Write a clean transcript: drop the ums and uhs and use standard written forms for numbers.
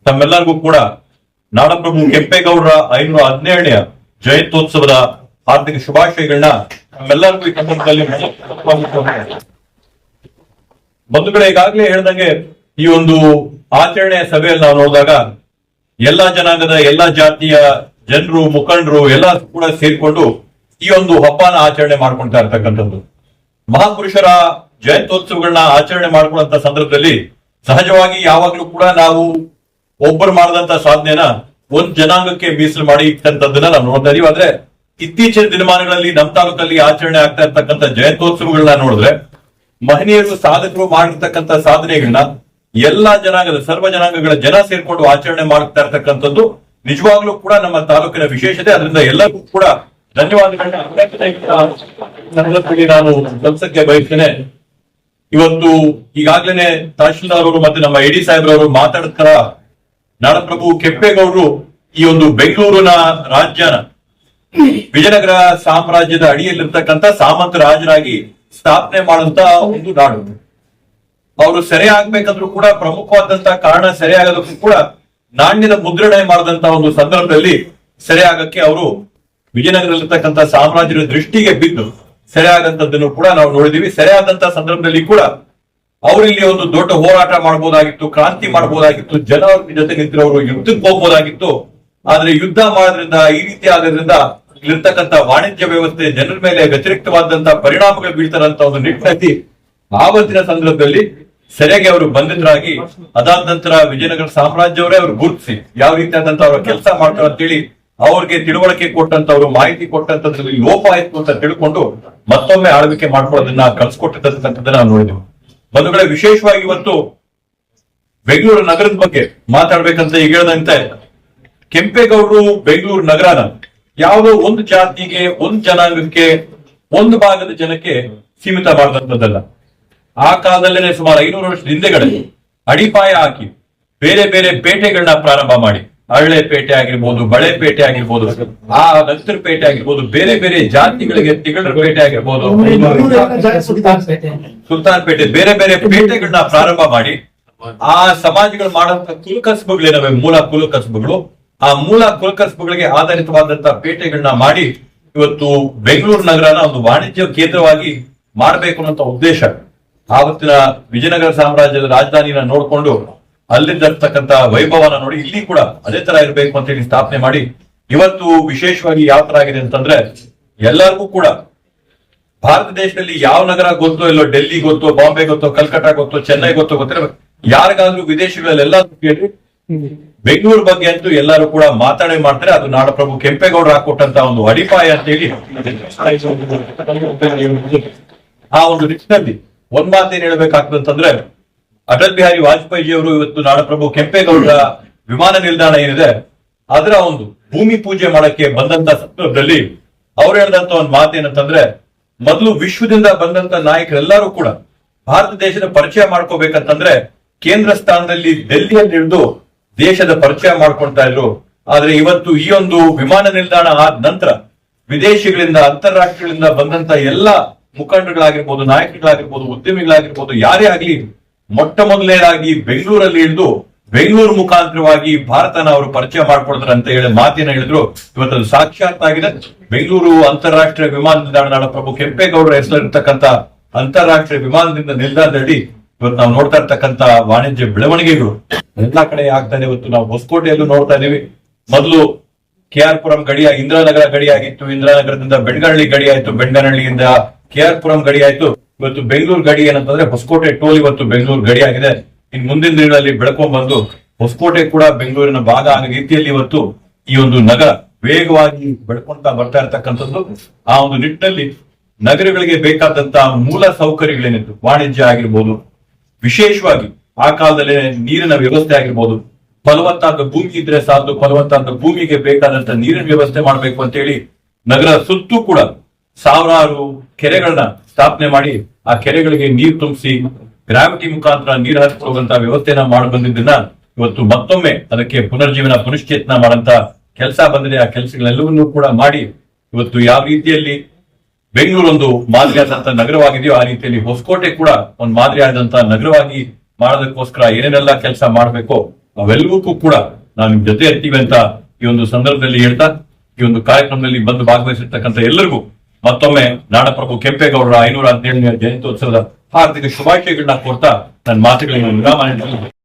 ತಮ್ಮೆಲ್ಲರಿಗೂ ಕೂಡ ನಾಡಪ್ರಭು ಕೆಂಪೇಗೌಡರ 517ನೇ ಜಯಂತ್ಯೋತ್ಸವದ ಹಾರ್ದಿಕ ಶುಭಾಶಯಗಳನ್ನ ನಮ್ಮೆಲ್ಲರಿಗೂ ಈ ಸಂದರ್ಭದಲ್ಲಿ ಬಂಧುಗಳೇ, ಈಗಾಗಲೇ ಹೇಳ್ದಂಗೆ ಈ ಒಂದು ಆಚರಣೆಯ ಸಭೆಯಲ್ಲಿ ನಾವು ನೋಡಿದಾಗ ಎಲ್ಲಾ ಜನಾಂಗದ ಎಲ್ಲಾ ಜಾತಿಯ ಜನರು, ಮುಖಂಡರು ಎಲ್ಲ ಕೂಡ ಸೇರ್ಕೊಂಡು ಈ ಒಂದು ಹಬ್ಬನ ಆಚರಣೆ ಮಾಡ್ಕೊಳ್ತಾ ಇರ್ತಕ್ಕಂಥದ್ದು. ಮಹಾಪುರುಷರ ಜಯಂತ್ಯೋತ್ಸವಗಳನ್ನ ಆಚರಣೆ ಮಾಡ್ಕೊಳ್ಳುವಂತ ಸಂದರ್ಭದಲ್ಲಿ ಸಹಜವಾಗಿ ಯಾವಾಗ್ಲೂ ಕೂಡ ನಾವು ಒಬ್ಬರು ಮಾಡಿದಂತ ಸಾಧನೆನ ಒಂದ್ ಜನಾಂಗಕ್ಕೆ ಮೀಸಲು ಮಾಡಿ ಇಟ್ಟಂತದ್ದನ್ನ ನಾವು ನೋಡ್ತಾ ಇದೀವಿ. ಆದ್ರೆ ಇತ್ತೀಚಿನ ದಿನಮಾನಗಳಲ್ಲಿ ನಮ್ಮ ತಾಲೂಕಲ್ಲಿ ಆಚರಣೆ ಆಗ್ತಾ ಇರ್ತಕ್ಕಂಥ ಜಯಂತ್ಯೋತ್ಸವಗಳನ್ನ ನೋಡಿದ್ರೆ ಮಹನೀಯರು, ಸಾಧಕರು ಮಾಡಿರ್ತಕ್ಕಂಥ ಸಾಧನೆಗಳನ್ನ ಎಲ್ಲಾ ಜನಾಂಗದ, ಸರ್ವ ಜನಾಂಗಗಳ ಜನ ಸೇರ್ಕೊಂಡು ಆಚರಣೆ ಮಾಡ್ತಾ ಇರ್ತಕ್ಕಂಥದ್ದು ನಿಜವಾಗ್ಲೂ ಕೂಡ ನಮ್ಮ ತಾಲೂಕಿನ ವಿಶೇಷತೆ. ಅದರಿಂದ ಎಲ್ಲರಿಗೂ ಕೂಡ ಧನ್ಯವಾದಗಳನ್ನ ನಾನು ಸಂಸಕ್ಕೆ ಬಯಸ್ತೇನೆ. ಇವತ್ತು ಈಗಾಗಲೇ ತಹಶೀಲ್ದಾರ್ ಅವರು ಮತ್ತೆ ನಮ್ಮ ಎಡಿ ಸಾಹೇಬ್ರವರು ಮಾತಾಡ್ತಾರ, ನಾಡಪ್ರಭು ಕೆಂಪೇಗೌಡರು ಈ ಒಂದು ಬೆಂಗಳೂರಿನ ರಾಜ್ಯನ ವಿಜಯನಗರ ಸಾಮ್ರಾಜ್ಯದ ಅಡಿಯಲ್ಲಿರ್ತಕ್ಕಂಥ ಸಾಮಂತ ರಾಜರಾಗಿ ಸ್ಥಾಪನೆ ಮಾಡುವಂತ ಒಂದು ನಾಡು. ಅವರು ಸೆರೆ ಆಗ್ಬೇಕಂದ್ರೂ ಕೂಡ ಪ್ರಮುಖವಾದಂತ ಕಾರಣ ಸೆರೆ ಆಗೋದಕ್ಕೂ ಕೂಡ ನಾಣ್ಯದ ಮುದ್ರಣೆ ಮಾಡಿದಂತ ಒಂದು ಸಂದರ್ಭದಲ್ಲಿ ಸೆರೆ ಆಗಕ್ಕೆ ಅವರು ವಿಜಯನಗರದಲ್ಲಿರ್ತಕ್ಕಂಥ ಸಾಮ್ರಾಜ್ಯದ ದೃಷ್ಟಿಗೆ ಬಿದ್ದು ಸೆರೆ ಆಗಂತದ್ದನ್ನು ಕೂಡ ನಾವು ನೋಡಿದೀವಿ. ಸೆರೆ ಆದಂತ ಸಂದರ್ಭದಲ್ಲಿ ಕೂಡ ಅವರಿಲ್ಲಿ ಒಂದು ದೊಡ್ಡ ಹೋರಾಟ ಮಾಡಬಹುದಾಗಿತ್ತು, ಕ್ರಾಂತಿ ಮಾಡಬಹುದಾಗಿತ್ತು, ಜನ ಜೊತೆ ನಿಂತಿರೋರು ಯುದ್ಧಕ್ಕೆ ಹೋಗ್ಬೋದಾಗಿತ್ತು. ಆದ್ರೆ ಯುದ್ಧ ಮಾಡೋದ್ರಿಂದ, ಈ ರೀತಿ ಆಗೋದ್ರಿಂದ ಇಲ್ಲಿರ್ತಕ್ಕಂಥ ವಾಣಿಜ್ಯ ವ್ಯವಸ್ಥೆ ಜನರ ಮೇಲೆ ವ್ಯತಿರಿಕ್ತವಾದಂತ ಪರಿಣಾಮಗಳು ಬೀಳ್ತಾರಂತ ಒಂದು ನಿಟ್ಟಿನಲ್ಲಿ ಆವತ್ತಿನ ಸಂದರ್ಭದಲ್ಲಿ ಸೆರೆಗೆ ಅವರು ಬಂಧಿತರಾಗಿ ಅದಾದ ನಂತರ ವಿಜಯನಗರ ಸಾಮ್ರಾಜ್ಯವರೇ ಅವರು ಗುರುತಿಸಿ ಯಾವ ರೀತಿಯಾದಂತ ಅವರ ಕೆಲಸ ಮಾಡ್ತಾರೆ ಅಂತೇಳಿ ಅವ್ರಿಗೆ ತಿಳುವಳಿಕೆ ಕೊಟ್ಟಂತವ್ರು, ಮಾಹಿತಿ ಕೊಟ್ಟಂತದ್ರಲ್ಲಿ ಲೋಪ ಆಯ್ತು ಅಂತ ತಿಳ್ಕೊಂಡು ಮತ್ತೊಮ್ಮೆ ಆಳ್ವಿಕೆ ಮಾಡ್ಕೊಳ್ಳೋದನ್ನ ಕಲ್ಸ್ಕೊಟ್ಟಿರ್ತಕ್ಕಂಥದ್ದನ್ನ ನಾವು ನೋಡಿದ್ವಿ. ಬಂಧುಗಳೇ, ವಿಶೇಷವಾಗಿ ಇವತ್ತು ಬೆಂಗಳೂರು ನಗರದ ಬಗ್ಗೆ ಮಾತಾಡ್ಬೇಕಂತ ಈಗ ಹೇಳ್ದಂತೆ ಕೆಂಪೇಗೌಡರು ಬೆಂಗಳೂರು ನಗರನ ಯಾವುದೋ ಒಂದು ಜಾತಿಗೆ, ಒಂದು ಜನಾಂಗಕ್ಕೆ, ಒಂದು ಭಾಗದ ಜನಕ್ಕೆ ಸೀಮಿತ ಮಾಡಿದಂಥದ್ದಲ್ಲ. ಆ ಕಾಲದಲ್ಲೇನೆ ಸುಮಾರು 500 ವರ್ಷದ ಹಿಂದೆಗಡೆ ಅಡಿಪಾಯ ಹಾಕಿ ಬೇರೆ ಬೇರೆ ಪೇಟೆಗಳನ್ನ ಪ್ರಾರಂಭ ಮಾಡಿ, ಹಳ್ಳೆ ಪೇಟೆ ಆಗಿರ್ಬೋದು, ಬಳೆ ಪೇಟೆ ಆಗಿರ್ಬೋದು, ಆ ನಂತರ ಪೇಟೆ ಆಗಿರ್ಬೋದು, ಬೇರೆ ಬೇರೆ ಜಾತಿಗಳಿಗೆ ತಿಗಳರ ಪೇಟೆ ಆಗಿರ್ಬೋದು, ಸುಲ್ತಾನ್ ಪೇಟೆ, ಬೇರೆ ಬೇರೆ ಪೇಟೆಗಳನ್ನ ಪ್ರಾರಂಭ ಮಾಡಿ ಆ ಸಮಾಜಗಳು ಮಾಡುವಂತ ಕುಲಕಸಬುಗಳೇನವೆ, ಮೂಲ ಕುಲಕಸಬುಗಳು, ಆ ಮೂಲ ಕುಲಕಸಬುಗಳಿಗೆ ಆಧಾರಿತವಾದಂತಹ ಪೇಟೆಗಳನ್ನ ಮಾಡಿ ಇವತ್ತು ಬೆಂಗಳೂರು ನಗರನ ಒಂದು ವಾಣಿಜ್ಯ ಕೇಂದ್ರವಾಗಿ ಮಾಡಬೇಕು ಅನ್ನೋ ಉದ್ದೇಶ. ಆವತ್ತಿನ ವಿಜಯನಗರ ಸಾಮ್ರಾಜ್ಯದ ರಾಜಧಾನಿನ ನೋಡ್ಕೊಂಡು ಅಲ್ಲಿರ್ತಕ್ಕಂಥ ವೈಭವನ ನೋಡಿ ಇಲ್ಲಿ ಕೂಡ ಅದೇ ತರ ಇರಬೇಕು ಅಂತ ಹೇಳಿ ಸ್ಥಾಪನೆ ಮಾಡಿ ಇವತ್ತು ವಿಶೇಷವಾಗಿ ಯಾವ ತರ ಆಗಿದೆ ಅಂತಂದ್ರೆ ಎಲ್ಲರಿಗೂ ಕೂಡ ಭಾರತ ದೇಶದಲ್ಲಿ ಯಾವ ನಗರ ಗೊತ್ತೋ, ಇಲ್ಲೋ ಡೆಲ್ಲಿ ಗೊತ್ತೋ, ಬಾಂಬೆ ಗೊತ್ತೋ, ಕಲ್ಕಟ್ಟ ಗೊತ್ತೋ, ಚೆನ್ನೈ ಗೊತ್ತೋ ಗೊತ್ತಿರ, ಯಾರಿಗಾದ್ರೂ ವಿದೇಶಗಳಲ್ಲೆಲ್ಲ ಕೇಳಿ ಬೆಂಗಳೂರು ಬಗ್ಗೆ ಅಂತೂ ಎಲ್ಲರೂ ಕೂಡ ಮಾತಾಡೇ ಮಾಡ್ತಾರೆ. ಅದು ನಾಡಪ್ರಭು ಕೆಂಪೇಗೌಡರು ಹಾಕೊಟ್ಟಂತ ಒಂದು ಅಡಿಪಾಯ ಅಂತ ಹೇಳಿ ಆ ಒಂದು ನಿಟ್ಟಿನಲ್ಲಿ ಒಂದ್ ಮಾತೇನ್ ಹೇಳ್ಬೇಕಾಗ್ತದಂತಂದ್ರೆ ಅಟಲ್ ಬಿಹಾರಿ ವಾಜಪೇಯಿ ಅವರು ಇವತ್ತು ನಾಡಪ್ರಭು ಕೆಂಪೇಗೌಡರ ವಿಮಾನ ನಿಲ್ದಾಣ ಏನಿದೆ ಅದರ ಒಂದು ಭೂಮಿ ಪೂಜೆ ಮಾಡಕ್ಕೆ ಬಂದಂತ ಸಂದರ್ಭದಲ್ಲಿ ಅವ್ರು ಹೇಳಿದಂತ ಒಂದು ಮಾತೇನಂತಂದ್ರೆ, ಮೊದಲು ವಿಶ್ವದಿಂದ ಬಂದಂತ ನಾಯಕರೆಲ್ಲರೂ ಕೂಡ ಭಾರತ ದೇಶದ ಪರಿಚಯ ಮಾಡ್ಕೋಬೇಕಂತಂದ್ರೆ ಕೇಂದ್ರ ಸ್ಥಾನದಲ್ಲಿ ಡೆಲ್ಲಿಯಲ್ಲಿ ಹಿಡಿದು ದೇಶದ ಪರಿಚಯ ಮಾಡ್ಕೊಳ್ತಾ ಇದ್ರು. ಆದ್ರೆ ಇವತ್ತು ಈ ಒಂದು ವಿಮಾನ ನಿಲ್ದಾಣ ಆದ ನಂತರ ವಿದೇಶಿಗಳಿಂದ, ಅಂತಾರಾಷ್ಟ್ರಗಳಿಂದ ಬಂದಂತ ಎಲ್ಲಾ ಮುಖಂಡರುಗಳಾಗಿರ್ಬೋದು, ನಾಯಕರುಗಳಾಗಿರ್ಬೋದು, ಉದ್ಯಮಿಗಳಾಗಿರ್ಬೋದು, ಯಾರೇ ಆಗ್ಲಿ ಮೊಟ್ಟ ಮೊದಲನೇದಾಗಿ ಬೆಂಗಳೂರಲ್ಲಿ ಹಿಡಿದು ಬೆಂಗಳೂರು ಮುಖಾಂತರವಾಗಿ ಭಾರತನ ಅವರು ಪರಿಚಯ ಮಾಡ್ಕೊಳ್ತಾರೆ ಅಂತ ಹೇಳಿ ಮಾತಿನ ಹೇಳಿದ್ರು. ಇವತ್ತು ಸಾಕ್ಷಾತ್ ಆಗಿದೆ. ಬೆಂಗಳೂರು ಅಂತಾರಾಷ್ಟ್ರೀಯ ವಿಮಾನ ನಿಲ್ದಾಣ ನಾಡಪ್ರಭು ಕೆಂಪೇಗೌಡರ ಹೆಸರಿರ್ತಕ್ಕಂಥ ಅಂತಾರಾಷ್ಟ್ರೀಯ ವಿಮಾನದಿಂದ ನಿಲ್ದಾಣದಲ್ಲಿ ಇವತ್ತು ನಾವು ನೋಡ್ತಾ ಇರ್ತಕ್ಕಂಥ ವಾಣಿಜ್ಯ ಬೆಳವಣಿಗೆಗಳು ಎಲ್ಲಾ ಕಡೆ ಆಗ್ತಾ ಇದೆ. ಇವತ್ತು ನಾವು ಹೊಸಕೋಟೆಯಲ್ಲೂ ನೋಡ್ತಾ ಇದೀವಿ. ಮೊದಲು KR ಪುರಂ ಗಡಿಯ ಇಂದಿರಾನಗರ ಗಡಿ ಆಗಿತ್ತು, ಇಂದಿರಾನಗರದಿಂದ ಬೆಣ್ಗನಹಳ್ಳಿ ಗಡಿ ಆಯ್ತು, ಬೆಣ್ಗನಹಳ್ಳಿಯಿಂದ KR ಪುರಂ ಗಡಿ ಆಯ್ತು. ಇವತ್ತು ಬೆಂಗಳೂರು ಗಡಿ ಏನಂತಂದ್ರೆ ಹೊಸಕೋಟೆ ಟೋಲ್ ಇವತ್ತು ಬೆಂಗಳೂರು ಗಡಿ ಆಗಿದೆ. ಇನ್ ಮುಂದಿನ ದಿನಗಳಲ್ಲಿ ಬೆಳ್ಕೊಂಡ್ ಬಂದು ಹೊಸಕೋಟೆ ಕೂಡ ಬೆಂಗಳೂರಿನ ಭಾಗ ಆಗೋ ರೀತಿಯಲ್ಲಿ ಇವತ್ತು ಈ ಒಂದು ನಗರ ವೇಗವಾಗಿ ಬೆಳ್ಕೊಂತಾ ಬರ್ತಾ ಇರ್ತಕ್ಕಂಥದ್ದು. ಆ ಒಂದು ನಿಟ್ಟಿನಲ್ಲಿ ನಗರಗಳಿಗೆ ಬೇಕಾದಂತಹ ಮೂಲ ಸೌಕರ್ಯಗಳೇನಿತ್ತು, ವಾಣಿಜ್ಯ ಆಗಿರ್ಬೋದು, ವಿಶೇಷವಾಗಿ ಆ ಕಾಲದಲ್ಲಿ ನೀರಿನ ವ್ಯವಸ್ಥೆ ಆಗಿರ್ಬೋದು, ಫಲವತ್ತಾದ ಭೂಮಿ ಇದ್ರೆ ಸಾಕು, ಫಲವತ್ತಾದ ಭೂಮಿಗೆ ಬೇಕಾದಂತ ನೀರಿನ ವ್ಯವಸ್ಥೆ ಮಾಡ್ಬೇಕು ಅಂತ ಹೇಳಿ ನಗರ ಸುತ್ತೂ ಕೂಡ ಸಾವಿರಾರು ಕೆರೆಗಳನ್ನ ಸ್ಥಾಪನೆ ಮಾಡಿ ಆ ಕೆರೆಗಳಿಗೆ ನೀರು ತುಂಬಿಸಿ ಗ್ರಾವಿಟಿ ಮುಖಾಂತರ ನೀರು ಹರಿಸುವಂತ ವ್ಯವಸ್ಥೆನ ಮಾಡಿ ಬಂದಿದ್ದನ್ನ ಇವತ್ತು ಮತ್ತೊಮ್ಮೆ ಅದಕ್ಕೆ ಪುನರ್ಜೀವನ, ಪುನಶ್ಚೇತನ ಮಾಡಂತ ಕೆಲಸ ಬಂದಿದೆ. ಆ ಕೆಲಸಗಳೆಲ್ಲವನ್ನೂ ಕೂಡ ಮಾಡಿ ಇವತ್ತು ಯಾವ ರೀತಿಯಲ್ಲಿ ಬೆಂಗಳೂರು ಒಂದು ಮಾದರಿಯಾದಂತ ನಗರವಾಗಿದೆಯೋ ಆ ರೀತಿಯಲ್ಲಿ ಹೊಸಕೋಟೆ ಕೂಡ ಒಂದು ಮಾದರಿಯಾದಂತಹ ನಗರವಾಗಿ ಮಾಡೋದಕ್ಕೋಸ್ಕರ ಏನೇನೆಲ್ಲ ಕೆಲಸ ಮಾಡಬೇಕು ಅವೆಲ್ಲವಕ್ಕೂ ಕೂಡ ನಾವು ನಿಮ್ ಜೊತೆ ಇರ್ತೀವಿ ಅಂತ ಈ ಒಂದು ಸಂದರ್ಭದಲ್ಲಿ ಹೇಳ್ತಾ, ಈ ಒಂದು ಕಾರ್ಯಕ್ರಮದಲ್ಲಿ ಬಂದು ಭಾಗವಹಿಸಿರ್ತಕ್ಕಂಥ ಎಲ್ಲರಿಗೂ ಮತ್ತೊಮ್ಮೆ ನಾಡಪ್ರಭು ಕೆಂಪೇಗೌಡರ 517ನೇ ಜಯಂತ್ಯೋತ್ಸವದ ಹಾರ್ದಿಕ ಶುಭಾಶಯಗಳನ್ನ ಕೋರ್ತಾ ನನ್ನ ಮಾತುಗಳಿಗೆ ವಿರಾಮ ನೀಡ್ತೀನಿ.